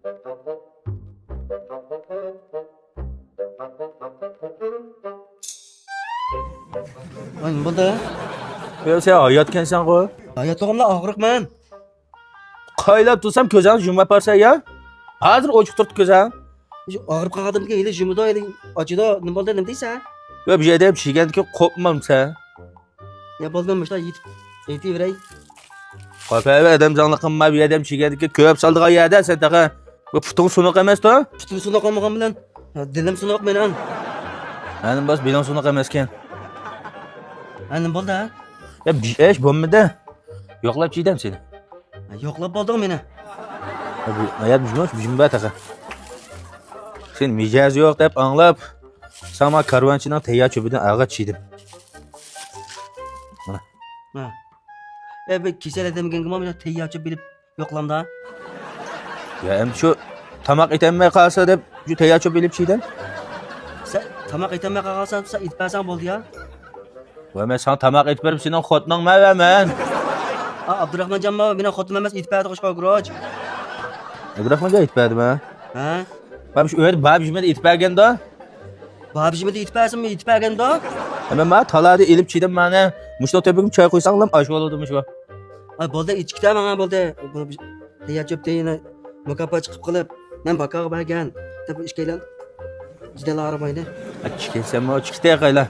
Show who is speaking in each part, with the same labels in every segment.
Speaker 1: Ay nima bo'ldi?
Speaker 2: Ya sen ayotgansan qo'y.
Speaker 1: Ayotog'imda og'riqman.
Speaker 2: Qaylab tursam ko'zingni yumib yaparsan ya. Hozir ochiq turib ko'zing.
Speaker 1: Shu og'rib qolganimga hali jumudo hali ochida nima bo'ldi nima deysan?
Speaker 2: Ya bu yerda ham chigandiki qo'pmamsan.
Speaker 1: Ya bo'lmam shular yetaveray.
Speaker 2: Qo'pay adam jonli qilma bu yerda ham chigandiki ko'p soldigan yerda sen taqa bu putung sunuq emas-ku.
Speaker 1: Putim sunoq olmagan bilan dilim sunoq mening.
Speaker 2: Ani bas bilan sunuq emas ekan.
Speaker 1: Nima bo'ldi?
Speaker 2: Ya ish bo'lmadi. Yo'qlab chiydam seni.
Speaker 1: Yo'qlab bo'ldim meni.
Speaker 2: Bu ayat bujumba taqa. Sen mijoz yo'q deb anglab sama karvanchining tayyor cho'pidan ag'a chiydim.
Speaker 1: Ha. Bir kesel edemgen ama bir teyyaçı bilip yoklamda.
Speaker 2: Ya hem şu tamak etemmeye kalsa deb şu tayyor cho'p bilib chiydim.
Speaker 1: Sen tamak etemeye kalkarsan sen itpersen boldu ya.
Speaker 2: Va men sana tamak etib berib sening xotining men.
Speaker 1: Abdurrahman Can baba beni xotim emas itperdi qo'shqa guruch.
Speaker 2: Abdurrahmonga aytib berdim ha.
Speaker 1: Ha?
Speaker 2: Ben şu öyle babijime de itib berganda.
Speaker 1: Babijime de itpersinmi itperganda?
Speaker 2: Hemen ben talada elip çiydim bana. Muşta tepegim çay koysanglam aşk olurmuş bu.
Speaker 1: Ay boldu içkida bana boldu. Teyyaçı deyine mukaffa chiqib qilib, men bakaga bergan. Deb ishkaylan. Jidal arabayni.
Speaker 2: Çıkaysan mı çıktı qayla.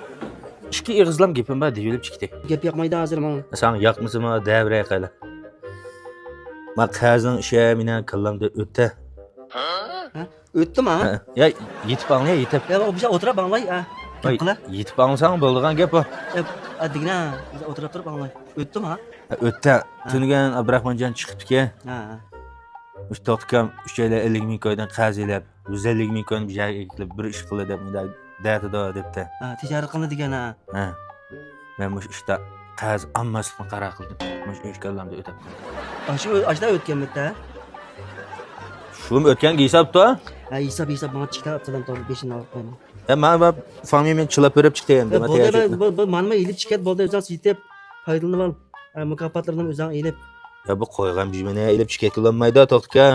Speaker 2: İki ig'izlam gapim bor deyilib chiqdi.
Speaker 1: Gap yoqmaydi hozir men.
Speaker 2: Sen yoqmisimi davra qayla. Men qazing ishe meni kallamda o'tdi.
Speaker 1: Ha? O'tdimi ha?
Speaker 2: Ya yetib angla yetib.
Speaker 1: Ya bu biza o'tirib anglay ha. Gap qila.
Speaker 2: Yetib angsang bo'lgan gap bu.
Speaker 1: Digna biza o'tirib turib anglay. O'tdimi ha?
Speaker 2: O'tdi. Tunigan Abdurahmonjon chiqibdi-ki.
Speaker 1: Ha.
Speaker 2: Uch topkam 350 ming koydan qazilab, 150 ming koyni bir joyga eklib bir ish qildi deb da'tida debdi.
Speaker 1: Ha, tijorat qildi degan ha.
Speaker 2: Ha. Men mush ishda qaz ammasini qara qildim. Mush ishkallamda o'tib qoldi.
Speaker 1: Shu ashda o'tgan bitta.
Speaker 2: Shum o'tgan hisobda.
Speaker 1: Ha, hisob mana chiqib apsadan to'g'ri 5 ni olib qo'ydim.
Speaker 2: Ha, men familiyamni chilab berib chiqdi endi.
Speaker 1: Bu manma elib chiqadi bo'ldi o'zing yetib foydalanib ol. Mukofotlardan o'zing elib.
Speaker 2: Ya bu qo'ygan bijmeni elib chiqatilmaydi to'xtka.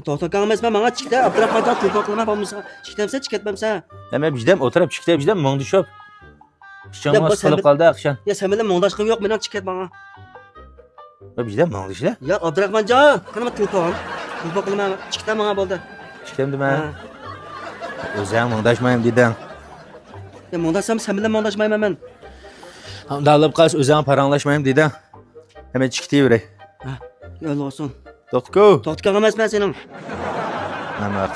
Speaker 1: To'xtagan emas menga chiqdi. Abdurahmonjon to'xtab qilma bo'lmasa chiqdimsa chiqatmamsa.
Speaker 2: Ya men bijdam o'tirib chiqdi, bijdam mongdishib. Ishchimiz qilib qoldi aqshan.
Speaker 1: Ya sen bilan mongdashqim yo'q, men chiqat menga.
Speaker 2: Ya bijdam mongdishlar.
Speaker 1: Ya Abdurahmonjon, qilma to'xtab. To'xtab qilma, chiqdi menga bo'ldi.
Speaker 2: Chiqdimdi men. O'zing mongdashmayman dedim.
Speaker 1: Ya mongdashsam sen bilan mongdashmayman men.
Speaker 2: Dalib qas o'zing paranglashmayman dedim. Hemen çıktı yüreği.
Speaker 1: Ha, yo'l olsun.
Speaker 2: To'xtku.
Speaker 1: To'xtagan emas men sening.
Speaker 2: Ama.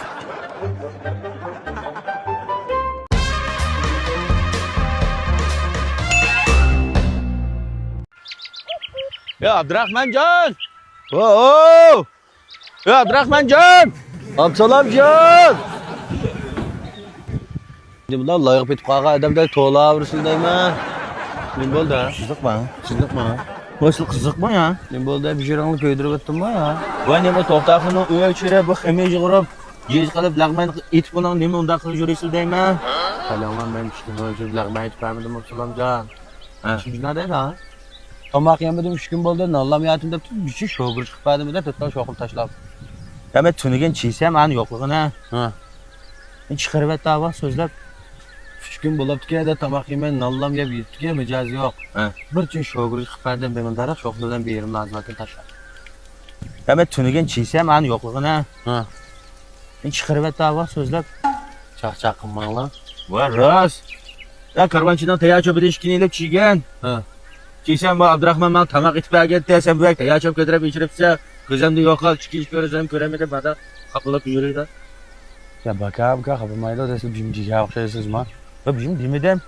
Speaker 2: Ya Abdurahmanjon. Oo! Ya Abdurahmanjon. Absalamjon. Bunlar layık bitip qağa adamda to'la avrisildayman. Ne bo'ldi? Qiziqma. Nasıl qiziqma ya?
Speaker 3: Ne bo'ldi? Bijirangni ko'ydirib o'tdimmi ya?
Speaker 2: Va nima to'xtaqini uya chira bu ximiga urib, jiz qilib lag'man it bilan nima unda qilib yurisiz deyman.
Speaker 3: Qalamam ben işte hozir lag'man aytib bermadim Absalamjon.
Speaker 2: Ha.
Speaker 3: Shuna deydi. Tomoq yemedim 3 kun bo'ldi. Nollam yatim deb bir şey shogir chiqmadim da to'xtab shoqib tashlab.
Speaker 2: Demek tunigan chiysam ani yo'qligini.
Speaker 3: Ha.
Speaker 2: Men chiqarib aytdim so'zlab.
Speaker 3: 3 kun bo'libdi-ki, tomoq yemay nollam yeb yetdi-ki, mijoz yo'q.
Speaker 2: Ha.
Speaker 3: Bir kun shogir chiqmadim, men daraxt shoxlardan berim lazmatni tashlab.
Speaker 2: Demek tunigan chiysam ani yo'qligini.
Speaker 3: Ha.
Speaker 2: Men chiqarib aytdim so'zlab.
Speaker 3: Chaqchaq qilmanglar.
Speaker 2: Va rost. Ya karvanchidan tayyor cho'pidan ishkinilib chiygan.
Speaker 3: Ha.
Speaker 2: Chiysam bu Abdurahmon men tamoq etib berganda sen bu yerda tayyor cho'p ko'tarib ichiribsa, ko'zimda yo'qol chiqish ko'rsam ko'ramida bada qaqilib yuradi.
Speaker 3: Ya baka xabamaydi, siz bimjiga o'xshaysizmi?
Speaker 2: Va bizim demedim.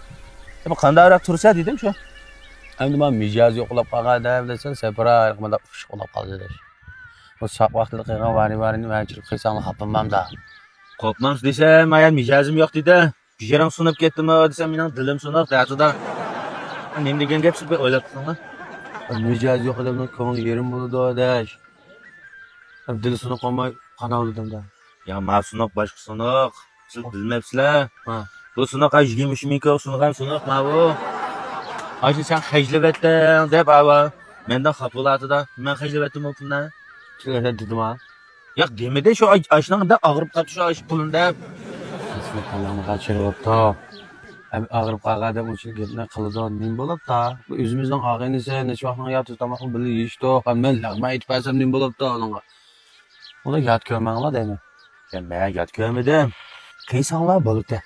Speaker 2: Bu qandayroq tursa dedim shu.
Speaker 3: Endi men mijoz yo'qlab qolganda bilasan, separa qilmada ushqolab qoldi desh. Bu saq vaqtida qilgan varini vachirib qilsam xapamamda.
Speaker 2: Qo'pmams desam, men mijozim yo'q dedi. Bijirang sunib ketdimi desam, mening dilim sunib da'tida. Nima degan gap siz o'ylab qilinglar.
Speaker 3: Mijoz yo'q deb ko'ngil yerim bo'ldi desh. Dil sunib qolmay qanavdimda.
Speaker 2: Ya mavsunoq boshqa sunoq. Siz bilmayapsizlar.
Speaker 3: Ha.
Speaker 2: Bu sunoq 20 ming sunoq ham sunoq ma bu. Ayni sen hajlab etding deb ava. Mendan xapolatida men hajlab etdim pulni.
Speaker 3: Sizlar dedim ha.
Speaker 2: Ya demede şu aşınağında ağırıp kalktı şu aş pulunda.
Speaker 3: Aslında kalanı kaçırıp da. Hem ağırıp kalkada bu için gitme kılıda nim bulup da. Bu yüzümüzden ağın ise ne şu an yatı tamamı bile yiyiş de. Hem ben lağma itipasam nim bulup da onunla. O da yat görmeğinle değil mi?
Speaker 2: Ben yat görmedim. Kıysanlar balıkta.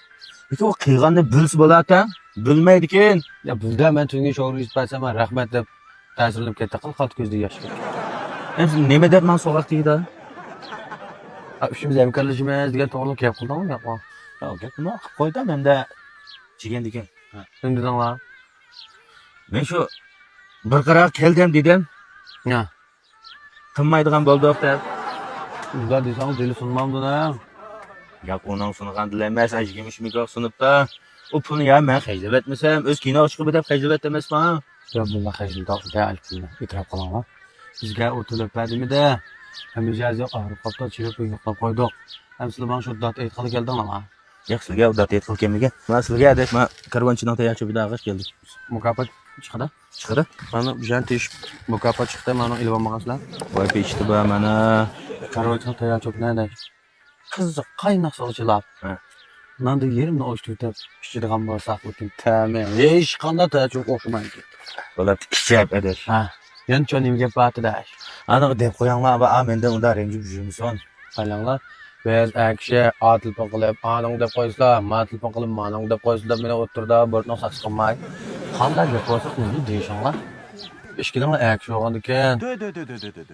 Speaker 2: Peki o kıyganda bülsü balıkta. Bülmeydikin.
Speaker 3: Ya burada ben tünge şoğru itipasam rahmet de təsirlib ketdi. Qalqat gözdə yaş getdi.
Speaker 2: Hem ne de ben sokak değil de.
Speaker 3: Üçümüz əmkarlaşımız degan to'g'ri gap qildingmi yo'qmi?
Speaker 2: Ya gel bunu koydum hem de çigen diken.
Speaker 3: Endi dedinglar.
Speaker 2: Ben şu bir karar keldim dedim.
Speaker 3: Ya.
Speaker 2: Tınmaydigan boldu deb.
Speaker 3: Ular desang dili sunmamdı.
Speaker 2: Ya onun sunugan dilemez ajgimiş mikro sunupta. O pulni ya ben xejlep etmesem öz kino chiqib deb xejlep etmasman.
Speaker 3: Ya bunlar xəjil dağıda alpini itiraf qılanlar. Bizə o tələblərdimi də həm icazə ağrı qapda çirib yoxlab qoyduq. Həm sizə bana şu dat etqalı gəldin ama.
Speaker 2: Yaxşı sizga udat etqil kelmagan. Men sizga adashma karvonchidan tayachi bir dag'ish keldik.
Speaker 3: Mukofot chiqdi.
Speaker 2: Chiqdi.
Speaker 3: Mana bu jan tesh mukofot chiqdi. Mana ilib olmagasizlar.
Speaker 2: Voy pechti ba mana.
Speaker 3: Karvonchidan tayachi nada. Qiziq qaynoq sovchilar.
Speaker 2: Ha.
Speaker 3: Nanda yerimni ochtirib pishirgan bo'lsa, o'tin tamam. Hech qanday tayachi o'xshamaydi.
Speaker 2: Bo'lib ichab adash.
Speaker 3: Ha. Yan chonimga batida.
Speaker 2: Aniq deb qo'yinglar va menda unda renjib yurmusan.
Speaker 3: Qalanglar. Biz akşe atil qilib, anong deb qo'ysizlar, matil qilib, manong deb qo'ysizlar, meni o'tirda bir narsa chiqmay. Qanday deb qo'ysa, uni deyishinglar. Ishkidan akşe bo'lgan ekan.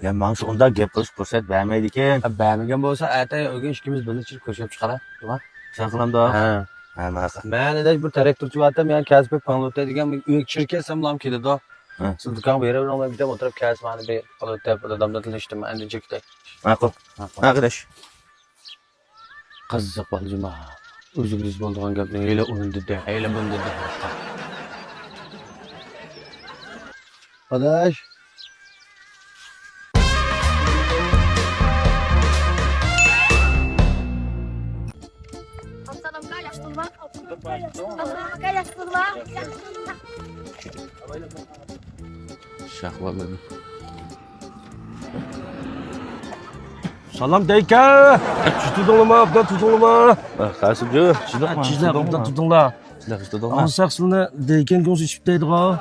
Speaker 2: Ya men shu unda gap qilish fursat bermaydi ekan.
Speaker 3: Bermagan bo'lsa, atay o'g'in ikkimiz birga chiqib ko'rishib chiqara. Nima?
Speaker 2: Sen qilamda?
Speaker 3: Ha.
Speaker 2: Ha, ma'qul.
Speaker 3: Menda bir traktorchi vatam, men kasbek panlotda degan uy shirkatsam ham keladi.
Speaker 2: Ha.
Speaker 3: Siz do'kon beraveramiz, bitta o'tirib kasbani bir qilib odamdan tilashdim, endi jikday.
Speaker 2: Ma'qul. Arkadaş.
Speaker 3: Qiziq bo'ljima. O'zingiz bo'lgan gapni hali undida, hali bundida. Adaş.
Speaker 4: Assalamualaikum yaxshi turma. Assalomu yaxshi turma.
Speaker 3: Şahvalı.
Speaker 5: Salam deyke. Tutulma, abda tutulma.
Speaker 2: Kasıbcı.
Speaker 5: Çizler, abda tutulma.
Speaker 2: Sizlar istedin mi?
Speaker 5: Ansaksını deyken göz içipteydi ha.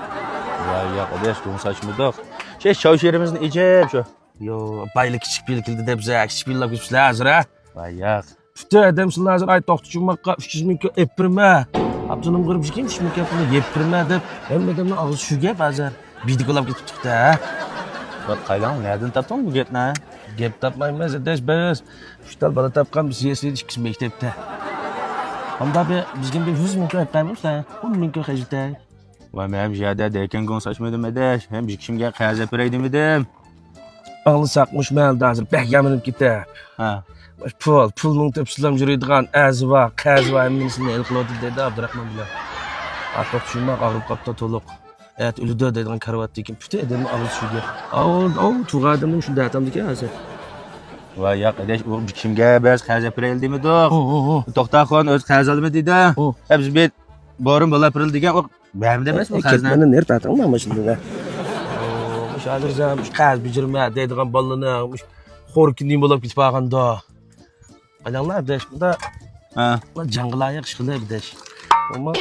Speaker 2: Ya arkadaş bunu saçmadık. Çavuş yerimizin içip şu.
Speaker 5: Yo, baylı küçük birlikildi de bize, küçük birlik güçler hazır ha.
Speaker 2: Vay ya.
Speaker 5: Pütü edemsin hazır, ay toxtucumaqqa 300 ming epirme. Abdunum qırıp çıkayım, 300 ming yapını yepirme deb. Hem adamın ağzı şu gep hazır. Bidikolab gitip çıktı ha.
Speaker 2: Bak kaylan nereden taptın bu getne?
Speaker 5: Gep tapmaymaz edeş biz. Şutal bana tapkan bir siyasi ilişkisi mektepte. Hamda bir bizgen bir 100 ming yaptaymış da 10 ming xejiltay.
Speaker 2: Vay benim ziyade deyken gün saçmadım edeş. Hem jikşimge qayaza pireydim edim.
Speaker 5: Ağlı sakmış məldə hazır, bəh yaminib gitti.
Speaker 2: Ha.
Speaker 5: Pulun tepsilam yürüydiğen əzi var, qəzi var, eminisini el qıladı dedi Abdurrahman bilə. Artıq düşünmək ağrıb qapta toluq. Evet, ölüdü dediğen karvat dikin, pütü edemin ağız şüge. O, tuğa adamın şunda atamdı ki hazır.
Speaker 2: Vay ya edeş o jikşimge biz qayaza pireydim edik. Toxtaxon öz qayazalı dedi.
Speaker 5: O.
Speaker 2: Hepsi bir borun bola piril degan o benim demez mi qazna?
Speaker 5: Ketmeni nerede atın ama şimdi de. Muş hazırsam, qaz bicirme dediğen balını, muş xorkinliğin bolup gitip ağanda. Alanlar abdeş, bunda
Speaker 2: Ha.
Speaker 5: jangıla ayak şıkılı abdeş. Ama...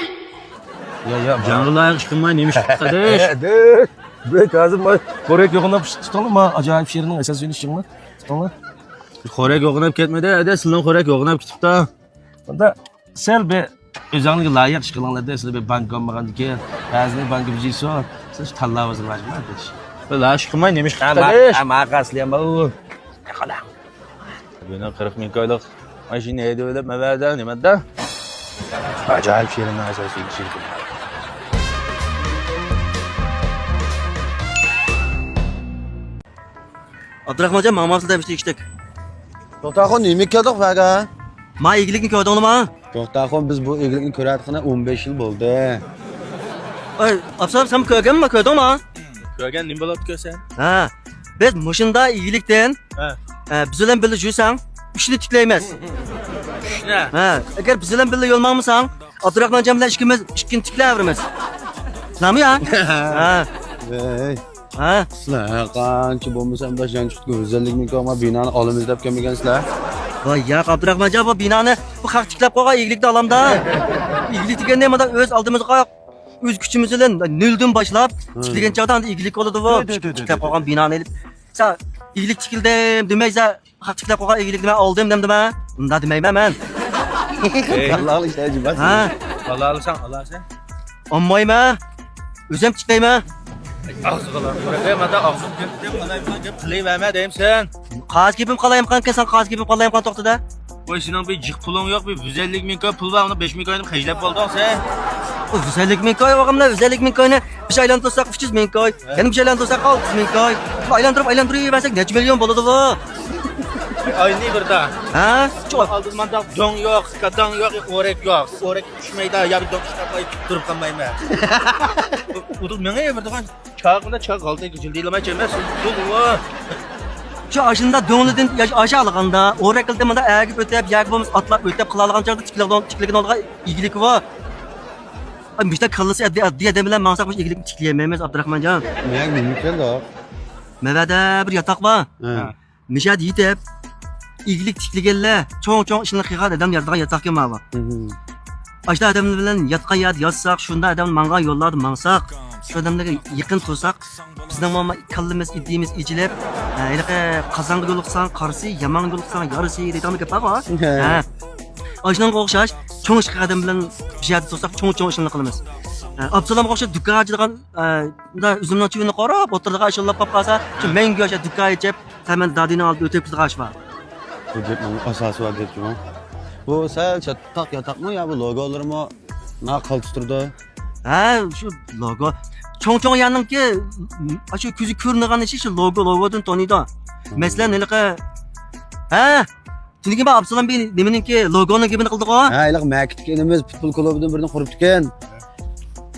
Speaker 2: Ya canlılar çıkmay neymiş kardeş?
Speaker 5: Evet. Bek hazır mı? Korek yoğunluğu tutalım ha. Acayip şiirinin esas yönü çıkma. Tutalım.
Speaker 2: Xorek yoğunab ketmedi. Ede sizin xorek yoğunab kitipta.
Speaker 5: Bunda sel bir özellikle layık çıkılanlarda size bir bank olmadan ki bazı bank bir şey sor. Siz talla vazir var mı kardeş?
Speaker 2: La çıkmay neymiş kardeş?
Speaker 5: Ama kasliyan bu. Ne kadar?
Speaker 2: Beni 40 bin koyduk. Ay şimdi neydi öyle meverden nemedde? Acayip şiirin esası bir şey.
Speaker 1: Abdurrahman hocam mamamsız demişti içtik.
Speaker 3: To'xtaxon nima keldik vaga?
Speaker 1: Ma ilgilikni koydun mu?
Speaker 3: To'xtaxon biz bu eglikni ko'rayotgani 15 yil bo'ldi.
Speaker 1: Ay, absam sen koydun mu? Koydun mu?
Speaker 2: Görgen nim bulup görsen?
Speaker 1: Ha. Biz muşunda iyilikten bizden birlikte jürsen işini tikleyemez.
Speaker 2: Ne?
Speaker 1: Ha. Eğer bizden birlikte yolmamısan Abdurrahman hocam bilen işkini tikleyevermez. Tamam ya? Ha.
Speaker 3: Vay.
Speaker 1: Ha?
Speaker 3: Sizlar qancha bo'lmasam dashan chiqdi özellik mukoma binoni olamiz deb kelmagansizlar.
Speaker 1: Vay ya Abdurahmancan bu binanı bu hak tiklep koyga iyilikte alam da. İyilik degen ne madem öz aldığımızga öz gücümüzle nölden başlap tikilgen çağdan da iyilik oldu bu. Tiklep koygan binanı elip. Sen iyilik tikildim demeyse hak tiklep koyga iyilik deme aldım demdime. Bunda demeyim ben.
Speaker 3: Allah'ın işleri bas.
Speaker 1: Ha?
Speaker 2: Allah alsan, Allah sen.
Speaker 1: Ammayım ha. Özüm tikleyim ha.
Speaker 2: Ağzı kalan. Mada ağzım gep gep qilayverme deyim sen.
Speaker 1: Kaz gibim kalayım kanka sen kaz gibim kalayım kan toktu da.
Speaker 2: Oy senin bir cık pulun yok bir 150 bin koy pul var onu 5 bin koydum heclep oldun sen.
Speaker 1: O güzellik min koy oğlumla güzellik min koyunu bir şey aylandırsak 300 bin koy. Yani bir şey aylandırsak 600 bin koy. Aylandırıp versek neç milyon boladı bu.
Speaker 2: Aynı bir daha.
Speaker 1: Ha? Çok.
Speaker 2: Aldırmanda don yok, kadın yok, orek yok. Orek düşmeydi ya bir don çıkartmayı durup kalmayayım ben. Udul mene ya bir daha. Çağında çağ kaldı gücün değil ama çemez. Dolu.
Speaker 1: Şu aşında dönülden aşağılığında oraya kıldığımda ayakıp ötep yakıbımız atlap ötep kılalığın çağda tikliğin olduğa ilgilik var. Ay işte kıllısı diye demilen mansak ilgilik tikleyememiz Abdurahmancan.
Speaker 3: Ne mümkün de.
Speaker 1: Mevede bir yatak var. Mişad yitep ilgilik tikligelle çoğun işini kıyat eden yatağın yatak kema var. Açta adamla bilen yatkan yat yazsak, şunda adam manga yollardı mansak. Şu adamlara yakın tursak, bizden mama kallımız iddiğimiz icilep, kazanğı yoluksan karısı, yaman yoluksan yarısı, deytamı kepa var. Açtan qoğuşaş, çoğun işi adam bilen bir şey tursak, çoğun işini kılımız. Abdullah qo'shib dukka achidigan da üzümden çuyunu qarab, o'tirdiga ashulab qolib qolsa, shu menga o'sha dukka ichib, hemen dadini olib o'tib ketdigan var.
Speaker 3: Bu gapning asosi var deb turman. Bu sal chataq yotoqmi yo bu logolarmi na qaltirdi?
Speaker 1: Ha, shu logo. Cho'ng yanınki, shu ko'zi ko'rinigan ishi shu logodan taniydi. Masalan, niliqa ha, Çünkü ben Abdullah Bey deminki logonun gibini qildik o.
Speaker 3: Ha, iliq makitkenimiz futbol klubidan birini qurib ekan.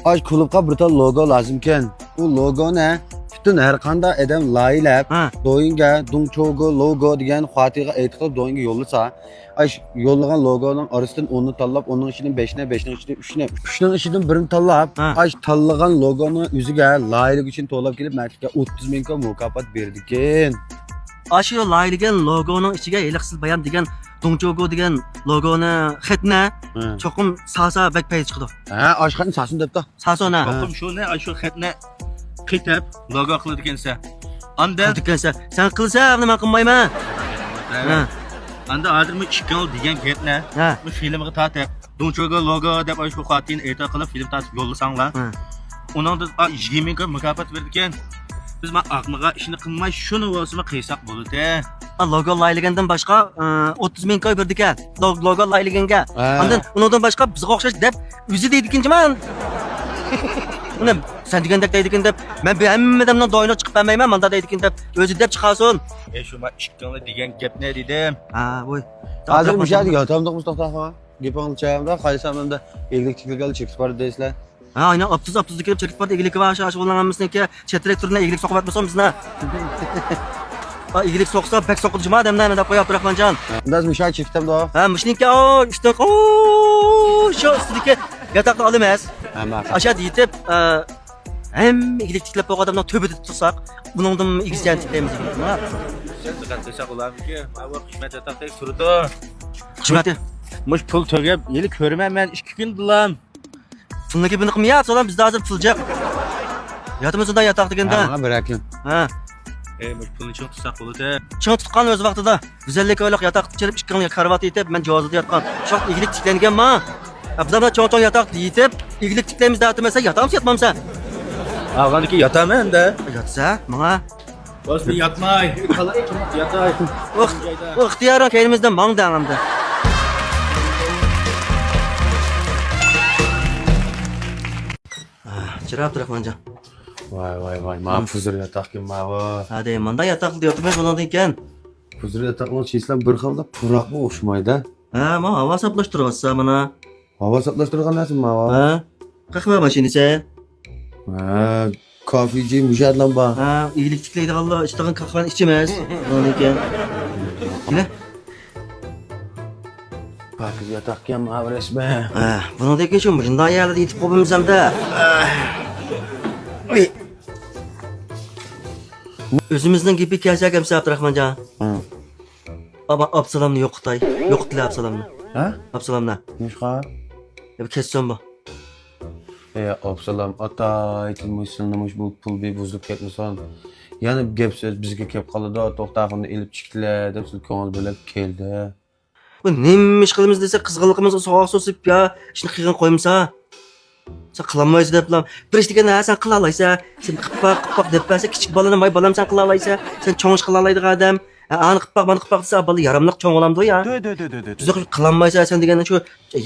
Speaker 3: Ay klubga bir tal logo lazım ekan. Bu logo ne? Bütün her qanday adam layilab, doyinga Dungchogo logo degan xotiga aytib doyinga yo'llasa, ay yo'llagan logoning orasidan onu tanlab, onun ichidan 5ni, 5ning ichidan 3ni, 3ning ichidan birini tanlab, ay tanlagan logoning o'ziga layilik uchun to'lab kelib, makitga 30 ming mukofot berdi ekan.
Speaker 1: Aşı layligen logonun içige eliksiz bayan degen Dongchogo degen logonu xetne çokum sasa bekpey çıktı.
Speaker 3: Ha, aşkın sasın depti.
Speaker 1: Sasona.
Speaker 2: Bakım şu ne şu xetne kitap logo qiladi ekansa. Anda
Speaker 1: Kıldıksa sen kılsa bunu ben kılmayma.
Speaker 2: Anda adırmı chiqqan degan gap ne? Bu filmga tatib Dongchogo logo deb shu xotin ayta qilib film tatib yo'llasanglar. Onun da 20 ming mukofot berdi ekan. Biz ben aklımda işini kılmay şunu olsun kıysak buldu.
Speaker 1: Logo layligenden başka 30 bin koy verdik ya. Logo layligenge. Ondan ondan başka bize okşaş dep yüzü deydik ince ben. Bunu sen digendek deydik dep ben bir hemmeden doyuna çıkıp vermeyim manda deydik dep özü dep çıkarsın.
Speaker 2: Şu ma çıkkanlı diyen gap ne dedim?
Speaker 1: Ha bu.
Speaker 3: Hazır bir şey diyor. Tamam Mustafa ha. Gepang çayımda kaysam da elektrikli çekip var deysler.
Speaker 1: Ha aynen aptız dikilip çekip var ilgilik var aşağı kullanmamız ki çetirek türüne ilgilik sokup atmasam bizne. İlgilik soksa pek sokulcu mademden de koyup bırakmancan.
Speaker 3: Biraz bir şey çektim daha.
Speaker 1: Ha mışninki o işte o şu üstündeki yatakta alamaz. Aşağı yitip hem ilgilik tiklep o adamdan tövbe tutsak bunun ilgisiyen tikleyimiz gibi.
Speaker 2: Sen dikkat etsen ulan ki bu kısmet yatakta turdu.
Speaker 1: Kısmeti.
Speaker 2: Muş pul tögep yeli körmem ben 2 gün dilan.
Speaker 1: Pulnaki bunu kımıyat olan bizde hazır pulcak. Yatımızda yatak degende.
Speaker 3: Ha bırakın.
Speaker 1: Ha.
Speaker 2: Muş pulun çok tutsak buldu.
Speaker 1: Çın tutkan öz vaxtıda. Güzellik öyle yatak çelip işkan karvat yitip ben cihazda yatkan. Çok ilgilik tiklengen ma. Abdamda çoğun yatak yitip ilgilik tiklerimiz dağıtmasa yatağım yatmam sen.
Speaker 2: Ağlandaki yatamam da.
Speaker 1: Yatsa bana.
Speaker 2: Boş bir yatmay. Yatay.
Speaker 1: O ihtiyarın kendimizden mang dağımdı. Çıra Abdurahmancan.
Speaker 3: Vay. Ma huzur yatak kim ma bu.
Speaker 1: Hadi manda yatak yatmay bundan iken.
Speaker 3: Huzur yatakning çeysizlar bir xilda puraqqa o'xshamaydi.
Speaker 1: Ha, ma hava saplashtiryapsan mana.
Speaker 3: Havo saplashtirgan narsa ma bu.
Speaker 1: Ha. Qahva mashinasi.
Speaker 3: Ha, kofeci mujadlan ba.
Speaker 1: Ha, iyilik tiklaydi Allah, iştahın qahvani içemez. Bundan iken. Ne?
Speaker 3: Bak yatak kim ma resmen.
Speaker 1: Ha, bundan iken şu mujinda ayarda yetib qopimiz hamda. Özümüzün gibi kelsak emsi Abdurrahmancan.
Speaker 3: Hı.
Speaker 1: Ama Absalam'ını yoqtay. Yoqtila Absalam'ını.
Speaker 3: Ha?
Speaker 1: Absalam'na.
Speaker 3: Nişqa?
Speaker 1: Ya bir kesson bu.
Speaker 3: Absalam ata aytılmışsınlamış bu pul bir buzluk ketmeson. Yani gep söz bizge kep qaladı, to'xtaqini ilib chiqdilar deb siz ko'ngil bo'lib keldi.
Speaker 1: Bu neymiş qilimiz desa qizg'inligimiz soğuk sosib ya. Ishni qilgan qo'ymasa. Sen qilolmaysan deb bilan. Bir ish degan sen qila olaysan. Sen qipaq deb bersa kichik bolani may bolam sen qila olaysan. Sen cho'ngish qila oladigan odam. Ani qipaq mani qipaq desa bola yaramliq cho'ng olamdi ya. Biz qilolmaysan sen deganda shu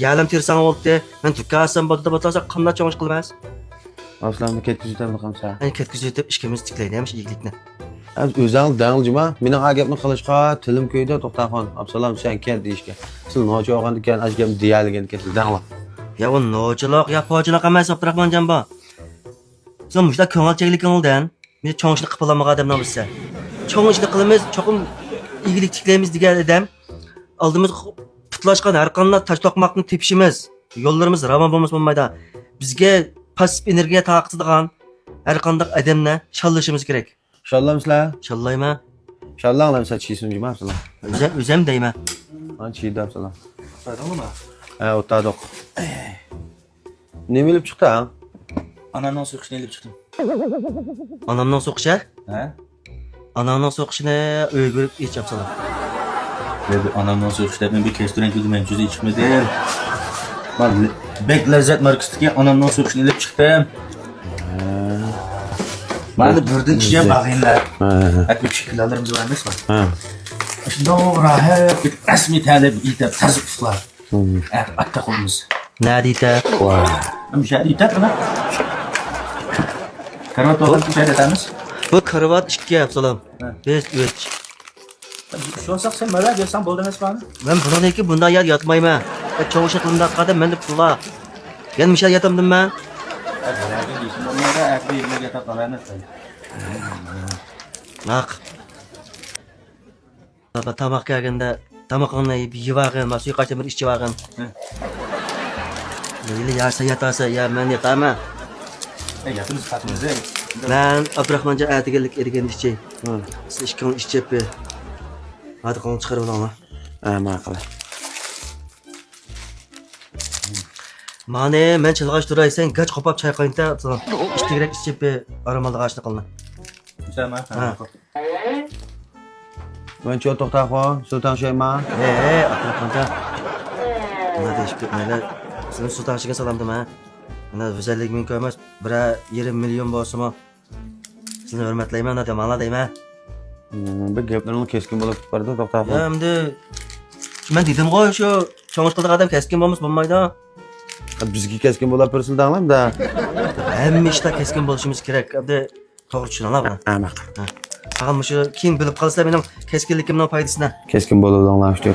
Speaker 1: yalam tersang bo'ldi. Men tukasam bo'ldi deb o'tlasa qanday cho'ngish qilmas?
Speaker 3: Absalamni ketkizib qamsa.
Speaker 1: Ani ketkizib deb ishkimiz tiklaydiamiz iyilikni.
Speaker 3: O'zing dangljima, meni ha gapni qilishqa tilim ko'ydi, to'xtaxon. Absalam sen kel deyishga. Siz nojo'g'an degan ashgam deyalgan ketdi, dangla.
Speaker 1: Ya o nochiloq, ya pochiloq emas Abdurahmonjon bu. Sen mushta ko'ngilchilik qildan, men cho'ngishni qilib olmagan odamni bilsa. Cho'ngishni qilamiz, cho'qim iyilik tiklaymiz degan odam oldimiz putlashgan har qanday tosh toqmoqni tepishimiz, yo'llarimiz ravon bo'lmaydi. Bizga pasif energiya taqitadigan har qanday odamni shallashimiz kerak.
Speaker 3: Shallamsizlar?
Speaker 1: Shallayma.
Speaker 3: Shallanglar chiysin juma absalam.
Speaker 1: O'zim deyman.
Speaker 3: Han chiydi absalam.
Speaker 2: Sadalama.
Speaker 3: O'tadoq. Nima ilib chiqdi ha?
Speaker 2: Anamdan so'qishni ilib chiqdim.
Speaker 1: Onamning so'qishi?
Speaker 2: Ha?
Speaker 1: Anamning so'qishini o'ygirib ichib yapsalar.
Speaker 2: Ve anamdan so'qishda men bir restoran girdim, men juda ichmadim. Ben Bek Lezzet markasındaki anamdan so'qishni ilib chiqdim. Bana birden içeceğim bakayınlar. Hep bir şekillerimiz var mesela. Şimdi o rahat bir resmi talep itep tazık tutlar. Atta koyumuz.
Speaker 1: Ne deydi?
Speaker 2: Bir şey itep mi? Karavat olarak bir şey edemiz.
Speaker 1: Bu kravat ikki yapsalam. Biz üç.
Speaker 2: Şu an sen merak ediyorsan bol demez bana.
Speaker 1: Ben buradaki bundan yatmayma. Çoğuşa kılımda kadar ben de pula. Gelmişler yatamdım ben.
Speaker 2: Merak ediyorsun. Onlara ekmeği yemeğe yatak alanı sayın.
Speaker 1: Bak. Baba tamak geldiğinde tamakını bir yivağın, suyu kaçta bir işçi vağın. Böyle yarsa yatarsa ya ben yatamam.
Speaker 2: Yatınız katınızı.
Speaker 1: Ben Abdurrahmanca ertegelik ergen işçi. Siz işkın işçi yapı. Hadi konu çıkarın ama.
Speaker 3: Ma'qul.
Speaker 1: Mane ben çılgıç duraysan kaç kopap çay kayınta sana. İşte gerek işçi yapı aramalı ağaçlı kılına.
Speaker 2: Tamam.
Speaker 3: Men cho to'xtaxon, Sultan Shayma.
Speaker 1: Abdurrahmanca. Hadi iş bitmeli. Senin sultan şıkın salamdım ha. Ana özellik mümkün olmaz. Bira 20 milyon bolsa mı? Seni hürmetleymen hadi mala deyme.
Speaker 3: Bir gaplarni keskin bo'lib ketdi, to'xtaxon.
Speaker 1: Ya endi men dedim qo'y shu cho'ngish qildiq odam keskin bo'lmaydi.
Speaker 3: Bizga keskin bo'lib tursin danglamda.
Speaker 1: Hamma ishda keskin bo'lishimiz kerak. Endi to'g'ri tushunala buni.
Speaker 3: Ma'qul.
Speaker 1: Faqat shu keyin bilib qolsa mening keskinligimning foydasini.
Speaker 3: Keskin bo'lib danglamishdi.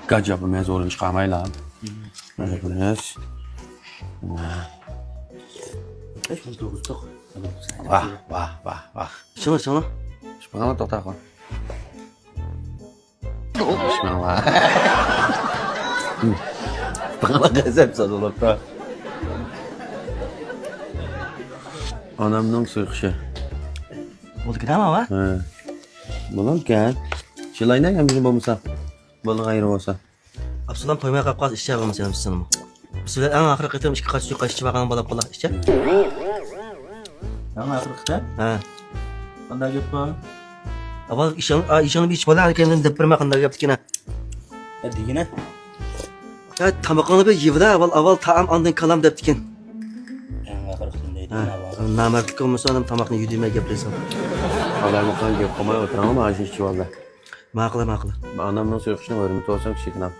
Speaker 3: Gajabim zo'rini chiqarmaylar. Mana bunas. Vah.
Speaker 1: Şunu.
Speaker 3: Shpag'ana to'xtaxon. Bismillah. Shpag'ana g'azab sadolabda. Onamning so'qishi.
Speaker 1: Bo'ldi kidami va?
Speaker 3: Bo'lgan. Chilaydan ham bizim bo'lmasa. Bo'ldi g'ayri bo'lsa.
Speaker 1: Absulam to'ymay qolib qolsa ishchi bo'lmasa ham sizning. Sizlar eng oxirgi qitim ikki qash suv qash ichib bo'lib qolar ishchi.
Speaker 2: Ama Afrika'da
Speaker 1: Ha.
Speaker 2: qanday gap bor?
Speaker 1: Avval ishini bir ichib olar ekan deb birma qanday gap tikina.
Speaker 2: Degina.
Speaker 1: Ya tamoqni bir yevda avval taam ondan kalam deb tikin.
Speaker 2: Eng Afrika'da deydi.
Speaker 1: Namartlik olmasa ham tamoqni yudimay gaplashsam.
Speaker 3: Odamlar qilib gap qilmay o'tiraman, mana shu ishchi bo'ldi.
Speaker 1: Ma'qul.
Speaker 3: Onamning so'qishini o'rnatib olsam kichiknam.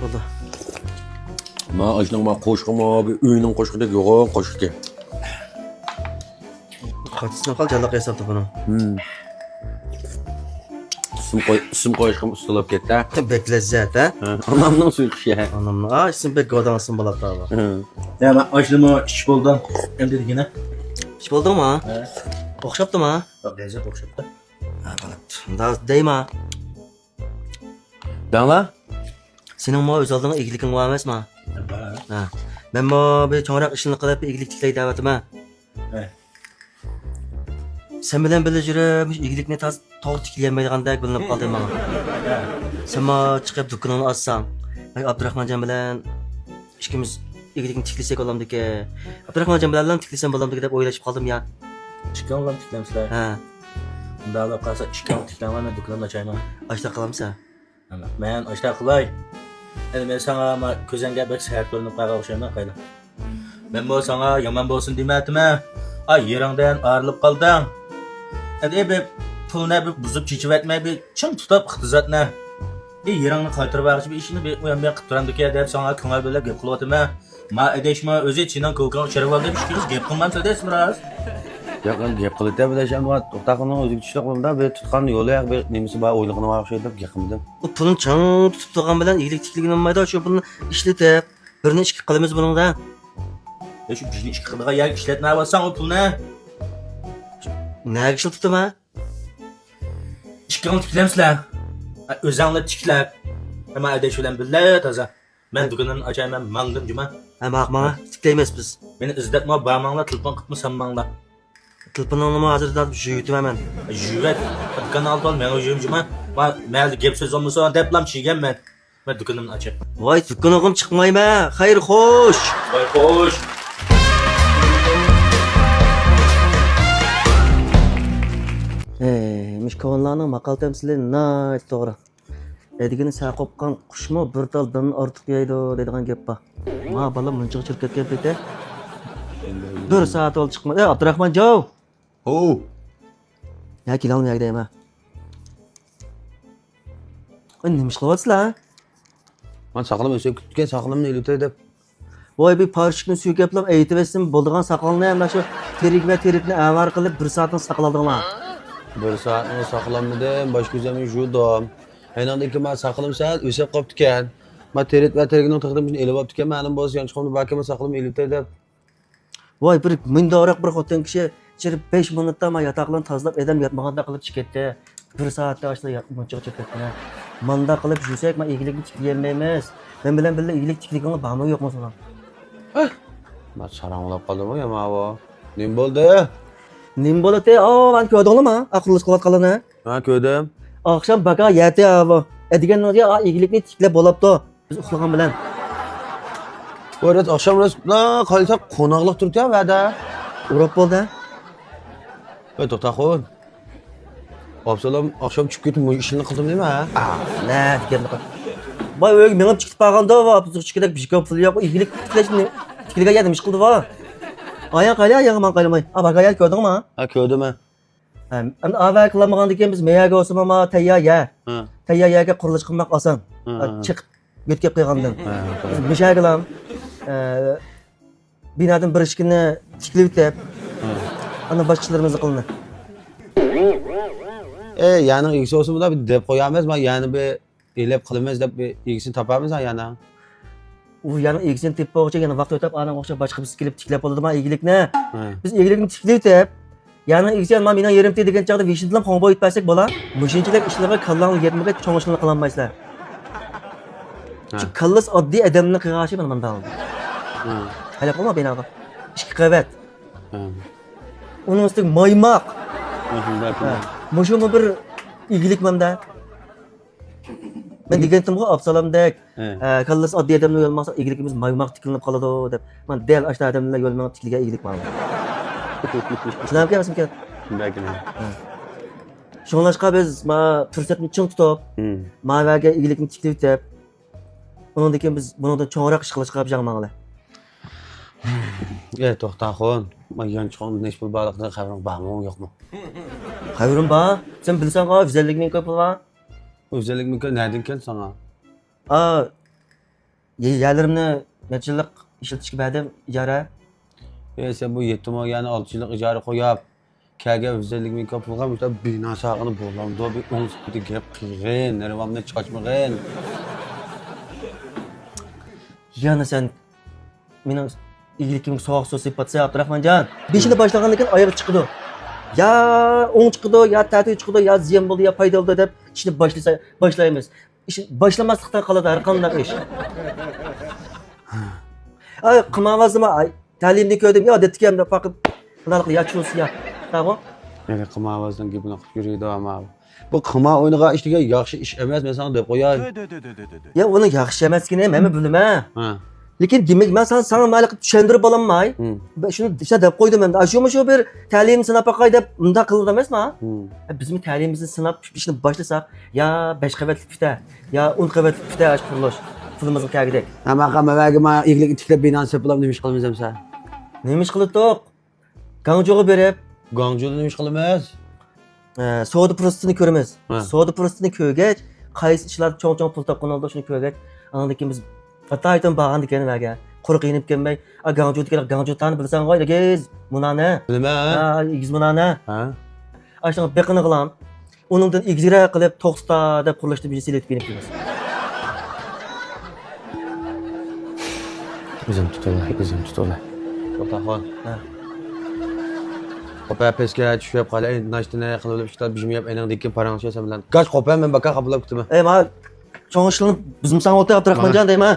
Speaker 1: Bo'ldi.
Speaker 3: Ma ashning ma qo'shqimi, bir uyning qo'shqidek yo'q, qo'shqi.
Speaker 1: Qatisini qal jalla qiyasabdi buni.
Speaker 3: Ism qo'yishim ustalab ketdi.
Speaker 1: Bek lazzat ha.
Speaker 3: Onamning so'qishi.
Speaker 1: Onamni isim bek godansın bo'ladi tava.
Speaker 2: Ya ben açlığımı iş buldum. Hem de degina.
Speaker 1: İş bo'ldimi? O'xshabdimi?
Speaker 2: Bak lezzet okşaptı.
Speaker 1: Ha, bo'libdi. Unda deyma.
Speaker 3: Dangla?
Speaker 1: Sening mo o'z oldingga egiliking bor emasmi? Ha. Ben bu bir çoğrak işini qilib iyilik tiklay da'vatim ha.
Speaker 2: Evet.
Speaker 1: Sen bilen birga yurib, iyilikni to'g'ri tiklayolmaydigandek bilinib qoldi menga. Sen ma chiqib do'koningni ochsang, Abdurahmonjon bilan ikkimiz iyilikni tiklasak bo'lamdiki. Abdurahmonjon bilan tiklasam bo'lamdiki deb o'ylashib qoldim ya.
Speaker 2: Chiqqanlar tiklamsizlar.
Speaker 1: Ha,
Speaker 2: Undaqlar qolsa chiqqan tiklaman men do'konimni ochayman.
Speaker 1: ochta qilamsan.
Speaker 2: Men ochta qilay. Endi men sana ko'zanga bir sahar ko'rinib qolgan o'xshayman qayda. Men bu sana yomon bo'lsin demadimmi? Ay yeringdan ayrilib qolding. Endi bir pulni bir buzib chechib aytmay bir chin tutib iqtisodni. Yeringni qaytarib berishib bir ishni bir men qilib turamdiki deb sana ko'ngil bilan gap qilyapman. Ma edeshma o'zi chinan ko'kon chirib oldi ishimiz gap qilmamsa deysiz biroz.
Speaker 3: Yaqin gap qilib deb bu to'xtaqning o'ziga tushliq bo'ldi bir tutgan yo'li yo'q bir nimasi bor o'ylig'ini var o'xshaydi deb gapirdim.
Speaker 1: Bu pulni chang tutib turgan bilan iyilik tikligini olmaydi, shu pulni ishlatib, birini ishga qilamiz buningda.
Speaker 2: Shu bizni ishga qiladigan yer ishlatmay olsang o pulni
Speaker 1: Nega ishlatibman?
Speaker 2: ishga tiklamsizlar. O'zingni tiklab. Ama edesh bilan birga toza. Men do'konimni ochayman, mangdim juma.
Speaker 1: Ha, maqma, tiklaymiz biz.
Speaker 2: Meni izlatma, barmanglar telefon qilib sanmanglar.
Speaker 1: Telefoningni hozir deb yutaman.
Speaker 2: Juvet, kanal tol men o'zim juma. Men gap so'z olmasa deblam chiganman. Men do'konimni ochib.
Speaker 1: Voy, do'konog'im chiqmayman. Xayr, xo'sh.
Speaker 2: Voy xo'sh.
Speaker 1: Mishkovonlarning maqol tamsili nayt to'g'ri. Edigini sa qo'pqan qushmo bir taldan ortiq yeydi deydigan gap bor. Ma bola munchiq chirib ketgan paytda 1 soat ol chiqmadi. Abdurahmon Jow.
Speaker 3: Ho.
Speaker 1: Ya kelolmayay deyman. Nima ish qilyapsizlar?
Speaker 3: Men saqlam o'sib kutgan saqlamni elutay deb.
Speaker 1: Voy bir parishni suygaplab aytib etsin, bo'ldigan saqolni ham shu terik va teritni avar qilib 1 soatni saqladinglar.
Speaker 3: 1 soatni saqlamdim, boshqa zamin judim. Aynandaki men saqlam sal o'sib qoptikan. Men terit va terikni taqdim elib olibdikan, ma'lum bo'lsa yanchiqimni bakama saqlam elutay deb.
Speaker 1: Voy bir mindorak bir xotin kishi chirib 5 minutda men yotoqlarni tozalab edam yotmaganda qilib chiqibdi. 1 soatda ashla munchiq chiqib ketdi. Manda qilib yursak men iyilikni tiklayolmaymiz. Men bilan birga iyilik tikligingni bormi yo'qmi so'ram?
Speaker 3: Men saranglab qoldim ya mavo. Nim bo'ldi?
Speaker 1: Nim bo'ladi? Men ko'rdingmi? Aqlli qilayotganini.
Speaker 3: Ha, ko'rdim.
Speaker 1: Akşam baka yeti abi. Ediganlarga iyilikni tiklab bo'libdi. Biz uxlagan bilan.
Speaker 3: O'rat akşam qalsa qo'noqliq turibdi va'da.
Speaker 1: Urab bo'ldi.
Speaker 3: Voy to'xtaxon. Absalom akşam chiqib ketib bu ishni qildim nima?
Speaker 1: Ne degan baka. Voy o'y men chiqib qolganda va biz chiqib bir ko'p pul yo'q. Iyilik tiklashni tikliga yedim ish qildi va. Ayaq man qaylamay. Baka yel ko'rdingmi?
Speaker 3: Ha, ko'rdim.
Speaker 1: Endi avval qilmagandan keyin biz meyaga olsam ama tayyorga. Tayyorga qurilish qilmoq oson. Chiqib yetkab qo'ygandan. Biz mishagilam binadan bir ishkini tiklib deb. Ana boshqalarimizni qildi.
Speaker 3: Yani ikisi olsun bu da bir dep koyamaz mı? Yani bir elep kılmaz da bir ikisini tapamaz mı yani?
Speaker 1: U yani ikisini tepib o'xshab, yana vaqt o'tib, ana o'xshab boshqa biz kelib tiklab qoldimi iyilikni? Biz iyilikni tiklab deb, yani ikisi men mening yerim degan chaqda vishidlam qonbo yetpasak bo'la. Mushinchilik ishlarga kallang yetmaga cho'ng'ishni qilolmaysizlar. Shu kallas oddiy odamni qig'ashi mana bunday. Hali qolma benaga. Ikki qavat. Uning ustiga maymoq. Mushumu bir iyilik menda. Men degandim-ku, Absalomdek kallas oddiy odamni yo'lmasa iyilikimiz maymoq tikilinib qoladi deb. Men del ashta odamlar yo'lmasa tikilgan iyilik mana. Tushunib kelmasin ekan. Shunlashqa biz fursatni ching tutib, ma'vaga iyilikni tiklab deb, undan keyin biz bundan cho'ngroq ish qilishga yapacağız.
Speaker 3: To'xtaxon, men yanchiqon necha pul baliqdan xabaring bormi, yo'qmi?
Speaker 1: Xabarim bor. Sen bilsan-ku, vizallikning ko'pi bor.
Speaker 3: O'zalik mumkin nereden keldi sana?
Speaker 1: Yerlerimni necha yillik ishlatishga berdim ijara.
Speaker 3: Sen bu yetim olgani 6 yillik ijara qo'yib, kelgan vizalik mumkin pulga işte bino saqini bo'lamdi, bir 10 so'mlik gap qilgin, nervamni chochmag'in.
Speaker 1: Yana sen mening iyilikimga so'q so'z sipatsa Abdurahmonjon. 5-da boshlagandan keyin oyog'i chiqdi. Ya o'ng chiqdi, ya ta'til chiqdi, ya ziyon bo'ldi, ya foyda bo'ldi deb ishni boshlaymiz. Ish boshlamaslikdan qoladi har qanday ish. Ay qılmavazma ay ta'limni ko'rdim. Ya detdik ham faqat qanaqalık yaşıyorsun ya. Tamam.
Speaker 3: Yani qima avazdan gapini qilib yuriydi ama. Bu qima o'yiniga ishlagan yaxshi ish emas, men sana deb qo'yay.
Speaker 1: Ya onu yaxshi emasligini men bilmayman.
Speaker 3: Ha.
Speaker 1: Lekin demak men sana mayli qilib tushuntirib ololmay. Ben shuni işte deb qo'ydim endi. Shu bir ta'lim sinab boqay deb unda qildi emasmi? Bizim ta'limimizni sinab ishni boshlasak, ya 5 qavatli pita, ya 10 qavatli pita qurilish pulimizni kagidek.
Speaker 3: Ama qamavaga men iglik tiklab binani sepilab nima ish qilamiz hamsa?
Speaker 1: Nima ish qildik? Gangjo'ga berib,
Speaker 3: Gangjo'da nima ish qilamiz?
Speaker 1: savdo prosesini ko'ramiz.
Speaker 3: Ha.
Speaker 1: Savdo prosesini ko'rgach, qaysi ishlar cho'ng-cho'ng pul topgan oldi shuni ko'rgach, andan keyin biz ataydan bag'an deganlarga quruq yinib kelmay, Gangjo degan Gangjo tani bilsan qo'y, giz munani.
Speaker 3: Bilma.
Speaker 1: Giz munani.
Speaker 3: Ha.
Speaker 1: Ashuna beqini qilam. Uningdan igzira qilib to'xta deb qurilishni bizni elib kelib kelamiz.
Speaker 3: O'zim tutolay. Otaxon.
Speaker 1: Ha.
Speaker 3: Qo'pa pesga tushib qolay, nashtini qilib ishlar bijmiyab enangdagi parangiz yasam bilan. Gach qo'pa men baka qabul qilib kutaman.
Speaker 1: Ma cho'ngishlarni bizim san o'ta Abdurahmonjon deyman.